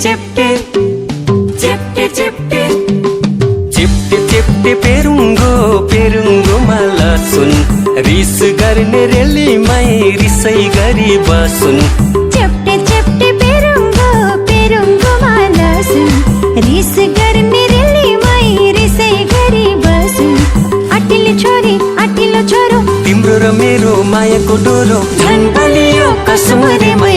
चेप्टे चेप्टे चेप्टे चेप्टे चेप्टे पेरुङ्गो पेरुङ्गो माला सुन रिस गर्ने रेलीमै रिसै गरी बसुन् चेप्टे चेप्टे पेरुङ्गो पेरुङ्गो माला सुन रिस गर्ने रेलीमै रिसै गरी बसुन् अटिलो छोरी अटिलो छोरो तिम्रो र मेरो मायाको डोरो झन् बलियो कसम रे मै